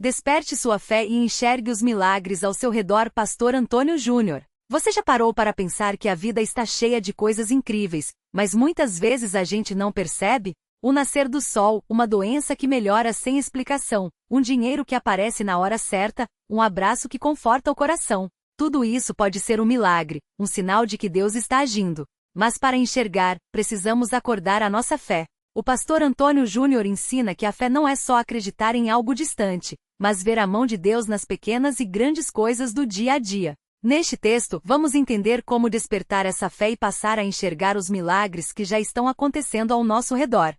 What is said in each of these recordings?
Desperte sua fé e enxergue os milagres ao seu redor. Pastor Antônio Júnior. Você já parou para pensar que a vida está cheia de coisas incríveis, mas muitas vezes a gente não percebe? O nascer do sol, uma doença que melhora sem explicação, um dinheiro que aparece na hora certa, um abraço que conforta o coração. Tudo isso pode ser um milagre, um sinal de que Deus está agindo. Mas para enxergar, precisamos acordar a nossa fé. O pastor Antônio Júnior ensina que a fé não é só acreditar em algo distante, mas ver a mão de Deus nas pequenas e grandes coisas do dia a dia. Neste texto, vamos entender como despertar essa fé e passar a enxergar os milagres que já estão acontecendo ao nosso redor.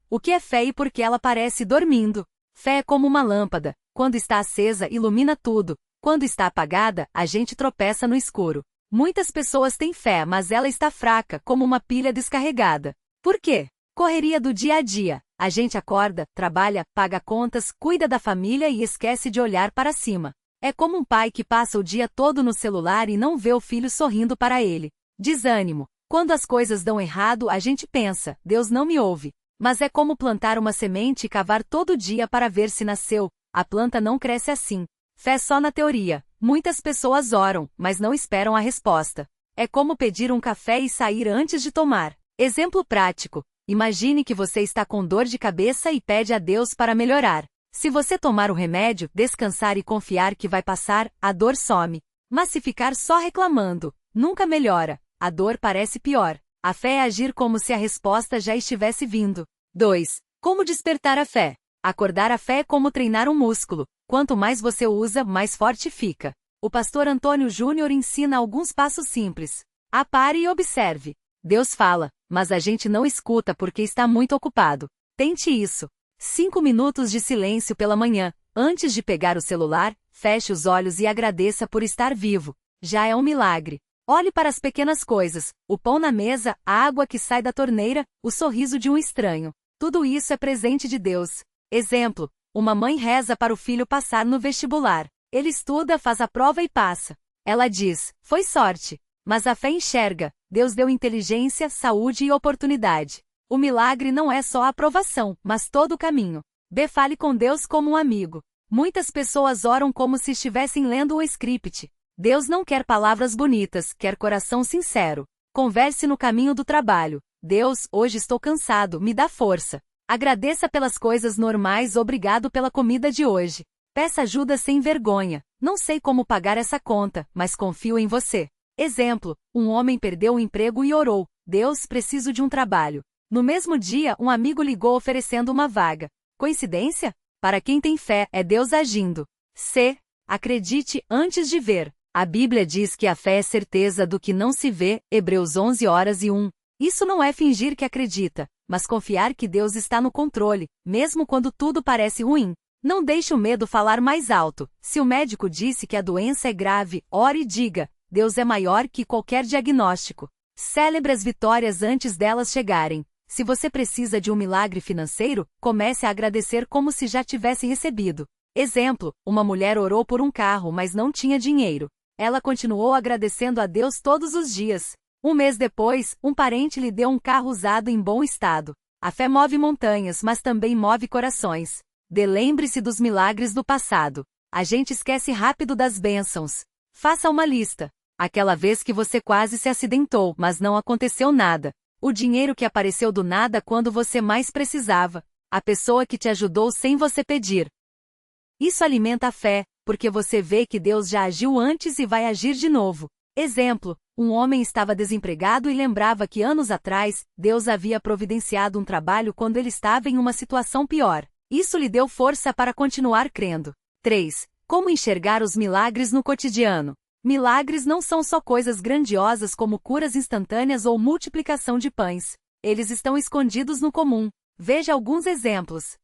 O que é fé e por que ela parece dormindo? Fé é como uma lâmpada. Quando está acesa, ilumina tudo. Quando está apagada, a gente tropeça no escuro. Muitas pessoas têm fé, mas ela está fraca, como uma pilha descarregada. Por quê? Correria do dia a dia. A gente acorda, trabalha, paga contas, cuida da família e esquece de olhar para cima. É como um pai que passa o dia todo no celular e não vê o filho sorrindo para ele. Desânimo. Quando as coisas dão errado, a gente pensa, Deus não me ouve. Mas é como plantar uma semente e cavar todo dia para ver se nasceu. A planta não cresce assim. Fé só na teoria. Muitas pessoas oram, mas não esperam a resposta. É como pedir um café e sair antes de tomar. Exemplo prático. Imagine que você está com dor de cabeça e pede a Deus para melhorar. Se você tomar o remédio, descansar e confiar que vai passar, a dor some. Mas se ficar só reclamando, nunca melhora. A dor parece pior. A fé é agir como se a resposta já estivesse vindo. 2. Como despertar a fé? Acordar a fé é como treinar um músculo. Quanto mais você usa, mais forte fica. O pastor Antônio Júnior ensina alguns passos simples. Pare e observe. Deus fala, mas a gente não escuta porque está muito ocupado. Tente isso. 5 minutos de silêncio pela manhã. Antes de pegar o celular, feche os olhos e agradeça por estar vivo. Já é um milagre. Olhe para as pequenas coisas, o pão na mesa, a água que sai da torneira, o sorriso de um estranho. Tudo isso é presente de Deus. Exemplo, uma mãe reza para o filho passar no vestibular. Ele estuda, faz a prova e passa. Ela diz, foi sorte. Mas a fé enxerga, Deus deu inteligência, saúde e oportunidade. O milagre não é só a aprovação, mas todo o caminho. Fale com Deus como um amigo. Muitas pessoas oram como se estivessem lendo um script. Deus não quer palavras bonitas, quer coração sincero. Converse no caminho do trabalho. Deus, hoje estou cansado, me dá força. Agradeça pelas coisas normais, obrigado pela comida de hoje. Peça ajuda sem vergonha. Não sei como pagar essa conta, mas confio em você. Exemplo, um homem perdeu o emprego e orou. Deus, preciso de um trabalho. No mesmo dia, um amigo ligou oferecendo uma vaga. Coincidência? Para quem tem fé, é Deus agindo. C. Acredite antes de ver. A Bíblia diz que a fé é certeza do que não se vê, Hebreus 11:1. Isso não é fingir que acredita, mas confiar que Deus está no controle, mesmo quando tudo parece ruim. Não deixe o medo falar mais alto. Se o médico disse que a doença é grave, ore e diga, Deus é maior que qualquer diagnóstico. Celebre as vitórias antes delas chegarem. Se você precisa de um milagre financeiro, comece a agradecer como se já tivesse recebido. Exemplo, uma mulher orou por um carro, mas não tinha dinheiro. Ela continuou agradecendo a Deus todos os dias. Um mês depois, um parente lhe deu um carro usado em bom estado. A fé move montanhas, mas também move corações. Lembre-se dos milagres do passado. A gente esquece rápido das bênçãos. Faça uma lista. Aquela vez que você quase se acidentou, mas não aconteceu nada. O dinheiro que apareceu do nada quando você mais precisava. A pessoa que te ajudou sem você pedir. Isso alimenta a fé, porque você vê que Deus já agiu antes e vai agir de novo. Exemplo, um homem estava desempregado e lembrava que anos atrás, Deus havia providenciado um trabalho quando ele estava em uma situação pior. Isso lhe deu força para continuar crendo. 3. Como enxergar os milagres no cotidiano? Milagres não são só coisas grandiosas como curas instantâneas ou multiplicação de pães. Eles estão escondidos no comum. Veja alguns exemplos.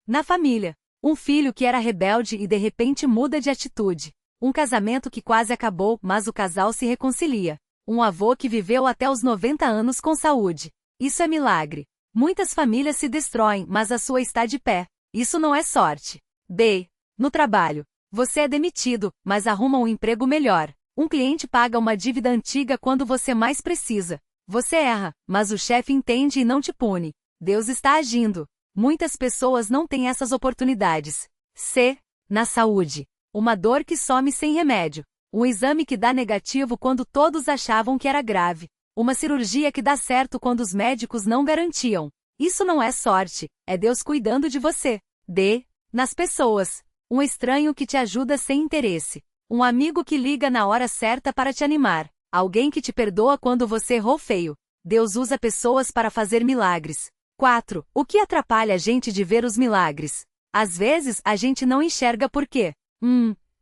Na família. Um filho que era rebelde e de repente muda de atitude. Um casamento que quase acabou, mas o casal se reconcilia. Um avô que viveu até os 90 anos com saúde. Isso é milagre. Muitas famílias se destroem, mas a sua está de pé. Isso não é sorte. No trabalho. Você é demitido, mas arruma um emprego melhor. Um cliente paga uma dívida antiga quando você mais precisa. Você erra, mas o chefe entende e não te pune. Deus está agindo. Muitas pessoas não têm essas oportunidades. C. Na saúde. Uma dor que some sem remédio. Um exame que dá negativo quando todos achavam que era grave. Uma cirurgia que dá certo quando os médicos não garantiam. Isso não é sorte, é Deus cuidando de você. D. Nas pessoas. Um estranho que te ajuda sem interesse. Um amigo que liga na hora certa para te animar. Alguém que te perdoa quando você errou feio. Deus usa pessoas para fazer milagres. 4. O que atrapalha a gente de ver os milagres? Às vezes, a gente não enxerga por quê.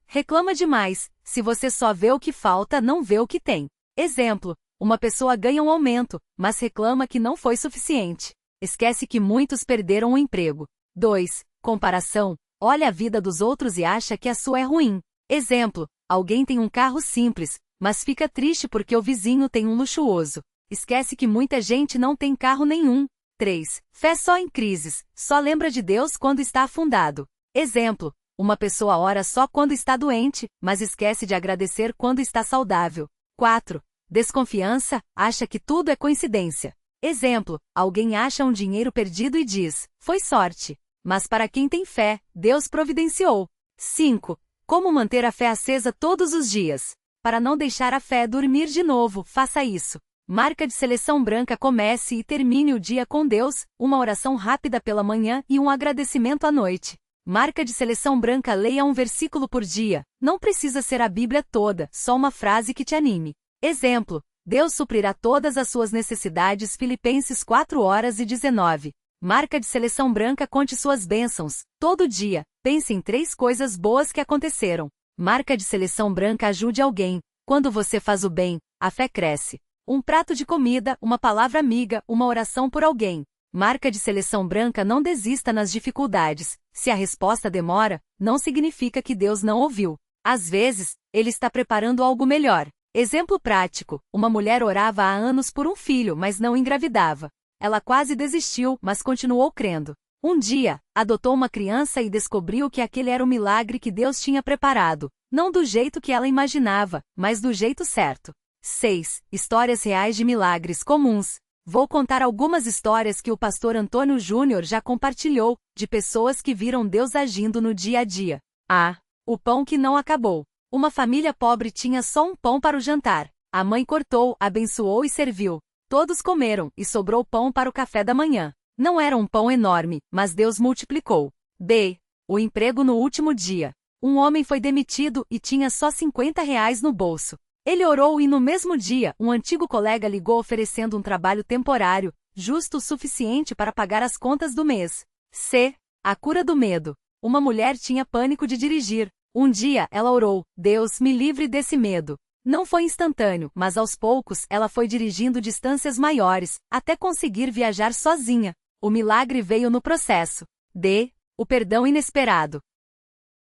Reclama demais. Se você só vê o que falta, não vê o que tem. Exemplo. Uma pessoa ganha um aumento, mas reclama que não foi suficiente. Esquece que muitos perderam o emprego. 2. Comparação. Olha a vida dos outros e acha que a sua é ruim. Exemplo. Alguém tem um carro simples, mas fica triste porque o vizinho tem um luxuoso. Esquece que muita gente não tem carro nenhum. 3. Fé só em crises. Só lembra de Deus quando está afundado. Exemplo. Uma pessoa ora só quando está doente, mas esquece de agradecer quando está saudável. 4. Desconfiança. Acha que tudo é coincidência. Exemplo. Alguém acha um dinheiro perdido e diz, foi sorte. Mas para quem tem fé, Deus providenciou. 5. Como manter a fé acesa todos os dias? Para não deixar a fé dormir de novo, faça isso. Marca de seleção branca. Comece e termine o dia com Deus, uma oração rápida pela manhã e um agradecimento à noite. Marca de seleção branca. Leia um versículo por dia. Não precisa ser a Bíblia toda, só uma frase que te anime. Exemplo. Deus suprirá todas as suas necessidades. Filipenses 4:19. Marca de seleção branca. Conte suas bênçãos. Todo dia, pense em 3 coisas boas que aconteceram. Marca de seleção branca. Ajude alguém. Quando você faz o bem, a fé cresce. Um prato de comida, uma palavra amiga, uma oração por alguém. Marca de seleção branca. Não desista nas dificuldades. Se a resposta demora, não significa que Deus não ouviu. Às vezes, Ele está preparando algo melhor. Exemplo prático. Uma mulher orava há anos por um filho, mas não engravidava. Ela quase desistiu, mas continuou crendo. Um dia, adotou uma criança e descobriu que aquele era o milagre que Deus tinha preparado. Não do jeito que ela imaginava, mas do jeito certo. 6. Histórias reais de milagres comuns. Vou contar algumas histórias que o pastor Antônio Júnior já compartilhou, de pessoas que viram Deus agindo no dia a dia. A. O pão que não acabou. Uma família pobre tinha só um pão para o jantar. A mãe cortou, abençoou e serviu. Todos comeram, e sobrou pão para o café da manhã. Não era um pão enorme, mas Deus multiplicou. B. O emprego no último dia. Um homem foi demitido e tinha só R$ 50 no bolso. Ele orou e no mesmo dia, um antigo colega ligou oferecendo um trabalho temporário, justo o suficiente para pagar as contas do mês. C. A cura do medo. Uma mulher tinha pânico de dirigir. Um dia, ela orou, Deus, me livre desse medo. Não foi instantâneo, mas aos poucos, ela foi dirigindo distâncias maiores, até conseguir viajar sozinha. O milagre veio no processo. D. O perdão inesperado.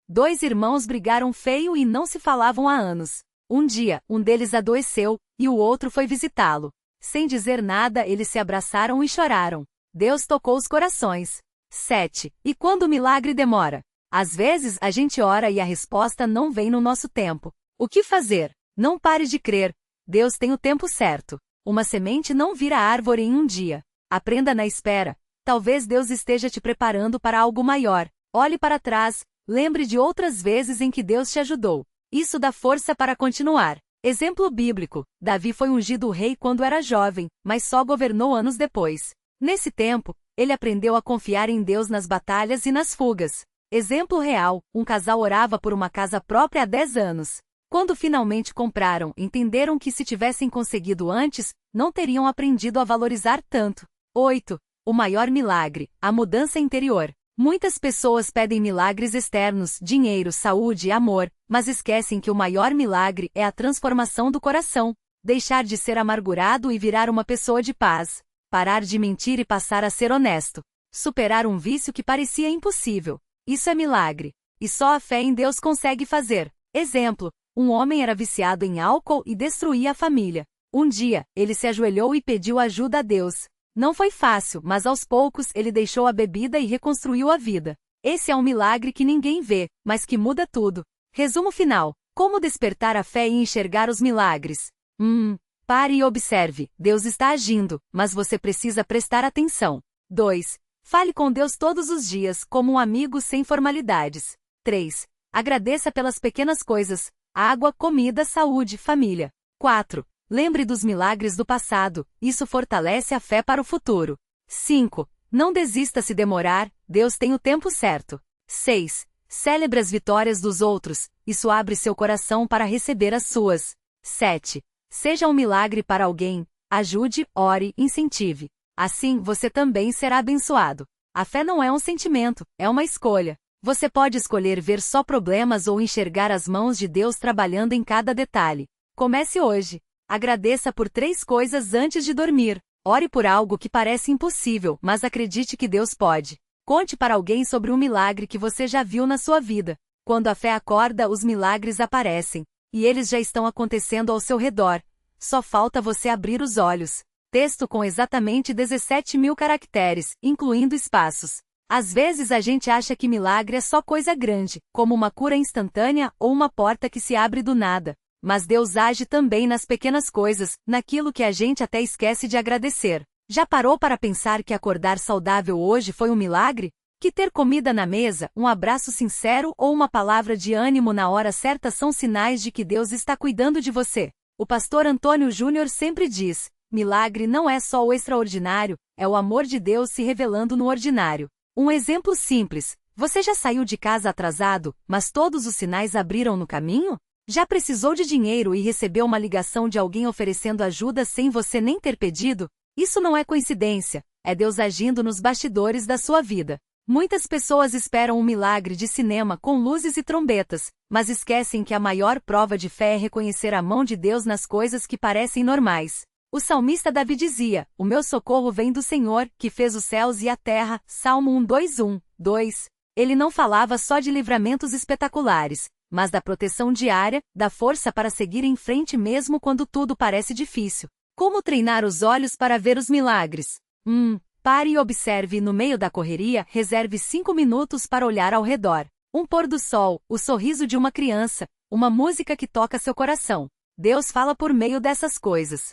2 irmãos brigaram feio e não se falavam há anos. Um dia, um deles adoeceu, e o outro foi visitá-lo. Sem dizer nada, eles se abraçaram e choraram. Deus tocou os corações. 7. E quando o milagre demora? Às vezes, a gente ora e a resposta não vem no nosso tempo. O que fazer? Não pare de crer. Deus tem o tempo certo. Uma semente não vira árvore em um dia. Aprenda na espera. Talvez Deus esteja te preparando para algo maior. Olhe para trás. Lembre de outras vezes em que Deus te ajudou. Isso dá força para continuar. Exemplo bíblico. Davi foi ungido rei quando era jovem, mas só governou anos depois. Nesse tempo, ele aprendeu a confiar em Deus nas batalhas e nas fugas. Exemplo real. Um casal orava por uma casa própria há 10 anos. Quando finalmente compraram, entenderam que se tivessem conseguido antes, não teriam aprendido a valorizar tanto. 8. O maior milagre, a mudança interior. Muitas pessoas pedem milagres externos, dinheiro, saúde e amor, mas esquecem que o maior milagre é a transformação do coração. Deixar de ser amargurado e virar uma pessoa de paz. Parar de mentir e passar a ser honesto. Superar um vício que parecia impossível. Isso é milagre. E só a fé em Deus consegue fazer. Exemplo. Um homem era viciado em álcool e destruía a família. Um dia, ele se ajoelhou e pediu ajuda a Deus. Não foi fácil, mas aos poucos ele deixou a bebida e reconstruiu a vida. Esse é um milagre que ninguém vê, mas que muda tudo. Resumo final. Como despertar a fé e enxergar os milagres? Pare e observe. Deus está agindo, mas você precisa prestar atenção. 2. Fale com Deus todos os dias, como um amigo sem formalidades. 3. Agradeça pelas pequenas coisas: água, comida, saúde, família. 4. Lembre dos milagres do passado, isso fortalece a fé para o futuro. 5. Não desista se demorar, Deus tem o tempo certo. 6. Celebre as vitórias dos outros, isso abre seu coração para receber as suas. 7. Seja um milagre para alguém, ajude, ore, incentive. Assim você também será abençoado. A fé não é um sentimento, é uma escolha. Você pode escolher ver só problemas ou enxergar as mãos de Deus trabalhando em cada detalhe. Comece hoje. Agradeça por 3 coisas antes de dormir. Ore por algo que parece impossível, mas acredite que Deus pode. Conte para alguém sobre um milagre que você já viu na sua vida. Quando a fé acorda, os milagres aparecem. E eles já estão acontecendo ao seu redor. Só falta você abrir os olhos. Texto com exatamente 17.000 caracteres, incluindo espaços. Às vezes a gente acha que milagre é só coisa grande, como uma cura instantânea ou uma porta que se abre do nada. Mas Deus age também nas pequenas coisas, naquilo que a gente até esquece de agradecer. Já parou para pensar que acordar saudável hoje foi um milagre? Que ter comida na mesa, um abraço sincero ou uma palavra de ânimo na hora certa são sinais de que Deus está cuidando de você. O pastor Antônio Júnior sempre diz: milagre não é só o extraordinário, é o amor de Deus se revelando no ordinário. Um exemplo simples: você já saiu de casa atrasado, mas todos os sinais abriram no caminho? Já precisou de dinheiro e recebeu uma ligação de alguém oferecendo ajuda sem você nem ter pedido? Isso não é coincidência, é Deus agindo nos bastidores da sua vida. Muitas pessoas esperam um milagre de cinema com luzes e trombetas, mas esquecem que a maior prova de fé é reconhecer a mão de Deus nas coisas que parecem normais. O salmista Davi dizia: o meu socorro vem do Senhor, que fez os céus e a terra. Salmo 1:2. Ele não falava só de livramentos espetaculares, mas da proteção diária, da força para seguir em frente mesmo quando tudo parece difícil. Como treinar os olhos para ver os milagres? Pare e observe. No meio da correria, reserve 5 minutos para olhar ao redor. Um pôr do sol, o sorriso de uma criança, uma música que toca seu coração. Deus fala por meio dessas coisas.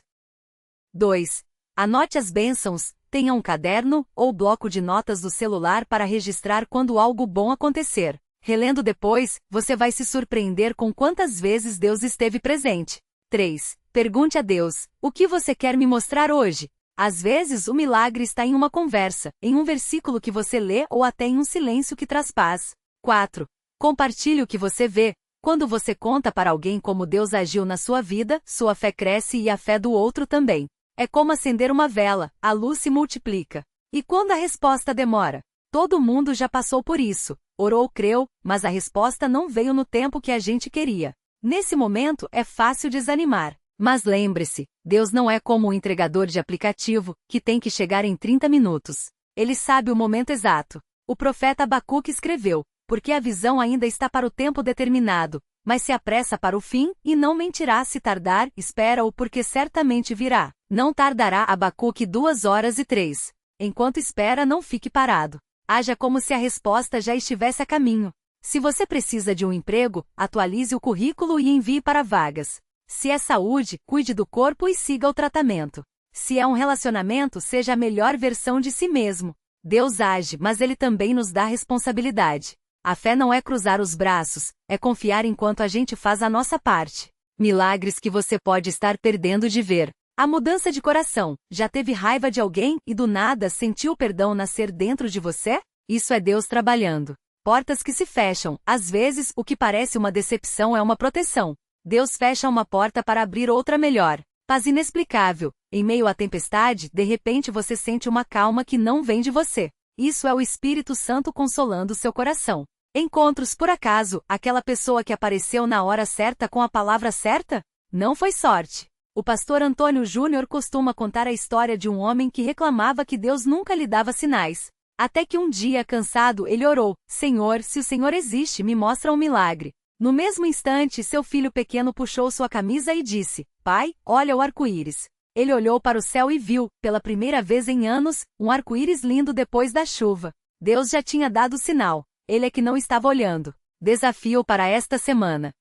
2. Anote as bênçãos. Tenha um caderno ou bloco de notas do celular para registrar quando algo bom acontecer. Relendo depois, você vai se surpreender com quantas vezes Deus esteve presente. 3. Pergunte a Deus: o que você quer me mostrar hoje? Às vezes o milagre está em uma conversa, em um versículo que você lê ou até em um silêncio que traz paz. 4. Compartilhe o que você vê. Quando você conta para alguém como Deus agiu na sua vida, sua fé cresce e a fé do outro também. É como acender uma vela, a luz se multiplica. E quando a resposta demora? Todo mundo já passou por isso. Orou, creu, mas a resposta não veio no tempo que a gente queria. Nesse momento é fácil desanimar. Mas lembre-se, Deus não é como um entregador de aplicativo, que tem que chegar em 30 minutos. Ele sabe o momento exato. O profeta Abacuque escreveu: porque a visão ainda está para o tempo determinado, mas se apressa para o fim, e não mentirá se tardar, espera-o porque certamente virá. Não tardará. Abacuque 2:3. Enquanto espera, não fique parado. Haja como se a resposta já estivesse a caminho. Se você precisa de um emprego, atualize o currículo e envie para vagas. Se é saúde, cuide do corpo e siga o tratamento. Se é um relacionamento, seja a melhor versão de si mesmo. Deus age, mas Ele também nos dá responsabilidade. A fé não é cruzar os braços, é confiar enquanto a gente faz a nossa parte. Milagres que você pode estar perdendo de ver. A mudança de coração. Já teve raiva de alguém e do nada sentiu o perdão nascer dentro de você? Isso é Deus trabalhando. Portas que se fecham. Às vezes, o que parece uma decepção é uma proteção. Deus fecha uma porta para abrir outra melhor. Paz inexplicável. Em meio à tempestade, de repente você sente uma calma que não vem de você. Isso é o Espírito Santo consolando seu coração. Encontros por acaso, aquela pessoa que apareceu na hora certa com a palavra certa? Não foi sorte. O pastor Antônio Júnior costuma contar a história de um homem que reclamava que Deus nunca lhe dava sinais. Até que um dia, cansado, ele orou: Senhor, se o Senhor existe, me mostra um milagre. No mesmo instante, seu filho pequeno puxou sua camisa e disse: Pai, olha o arco-íris. Ele olhou para o céu e viu, pela primeira vez em anos, um arco-íris lindo depois da chuva. Deus já tinha dado o sinal. Ele é que não estava olhando. Desafio para esta semana.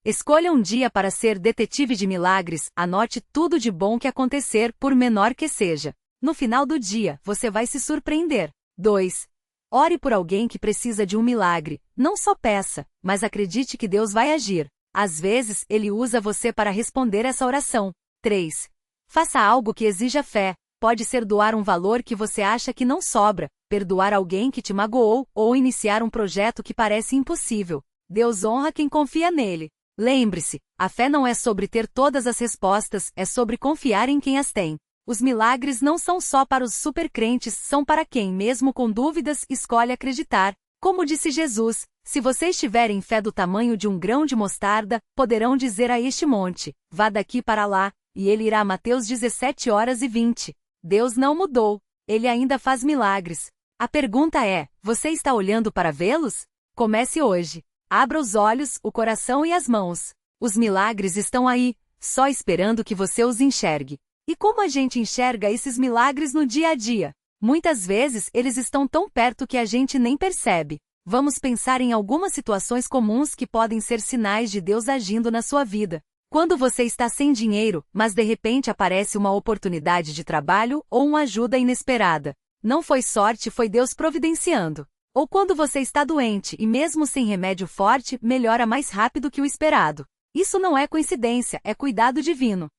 Escolha um dia para ser detetive de milagres, anote tudo de bom que acontecer, por menor que seja. No final do dia, você vai se surpreender. 2. Ore por alguém que precisa de um milagre, não só peça, mas acredite que Deus vai agir. Às vezes, Ele usa você para responder essa oração. 3. Faça algo que exija fé. Pode ser doar um valor que você acha que não sobra, perdoar alguém que te magoou, ou iniciar um projeto que parece impossível. Deus honra quem confia nele. Lembre-se, a fé não é sobre ter todas as respostas, é sobre confiar em quem as tem. Os milagres não são só para os supercrentes, são para quem, mesmo com dúvidas, escolhe acreditar. Como disse Jesus, se vocês tiverem fé do tamanho de um grão de mostarda, poderão dizer a este monte, vá daqui para lá, e ele irá. Mateus 17:20. Deus não mudou. Ele ainda faz milagres. A pergunta é, você está olhando para vê-los? Comece hoje. Abra os olhos, o coração e as mãos. Os milagres estão aí, só esperando que você os enxergue. E como a gente enxerga esses milagres no dia a dia? Muitas vezes eles estão tão perto que a gente nem percebe. Vamos pensar em algumas situações comuns que podem ser sinais de Deus agindo na sua vida. Quando você está sem dinheiro, mas de repente aparece uma oportunidade de trabalho ou uma ajuda inesperada. Não foi sorte, foi Deus providenciando. Ou quando você está doente e mesmo sem remédio forte, melhora mais rápido que o esperado. Isso não é coincidência, é cuidado divino.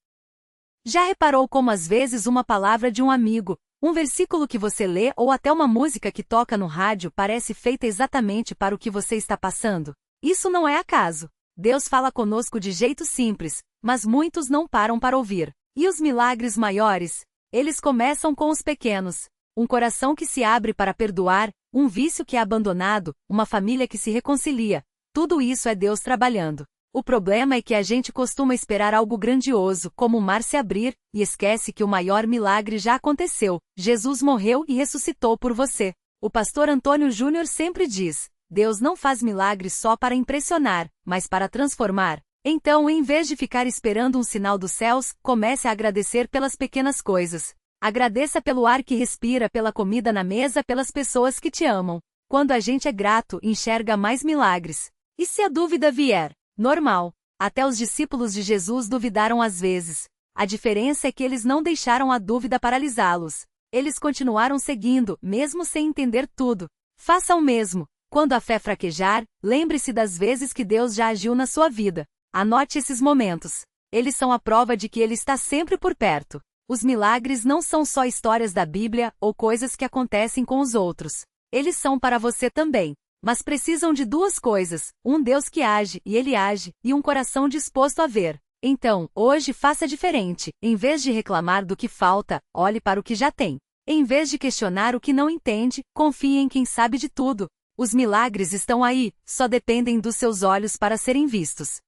Já reparou como às vezes uma palavra de um amigo, um versículo que você lê ou até uma música que toca no rádio parece feita exatamente para o que você está passando? Isso não é acaso. Deus fala conosco de jeito simples, mas muitos não param para ouvir. E os milagres maiores? Eles começam com os pequenos. Um coração que se abre para perdoar, um vício que é abandonado, uma família que se reconcilia. Tudo isso é Deus trabalhando. O problema é que a gente costuma esperar algo grandioso, como o mar se abrir, e esquece que o maior milagre já aconteceu. Jesus morreu e ressuscitou por você. O pastor Antônio Júnior sempre diz, Deus não faz milagres só para impressionar, mas para transformar. Então, em vez de ficar esperando um sinal dos céus, comece a agradecer pelas pequenas coisas. Agradeça pelo ar que respira, pela comida na mesa, pelas pessoas que te amam. Quando a gente é grato, enxerga mais milagres. E se a dúvida vier? Normal. Até os discípulos de Jesus duvidaram às vezes. A diferença é que eles não deixaram a dúvida paralisá-los. Eles continuaram seguindo, mesmo sem entender tudo. Faça o mesmo. Quando a fé fraquejar, lembre-se das vezes que Deus já agiu na sua vida. Anote esses momentos. Eles são a prova de que Ele está sempre por perto. Os milagres não são só histórias da Bíblia ou coisas que acontecem com os outros. Eles são para você também. Mas precisam de duas coisas, um Deus que age, e Ele age, e um coração disposto a ver. Então, hoje faça diferente. Em vez de reclamar do que falta, olhe para o que já tem. Em vez de questionar o que não entende, confie em quem sabe de tudo. Os milagres estão aí, só dependem dos seus olhos para serem vistos.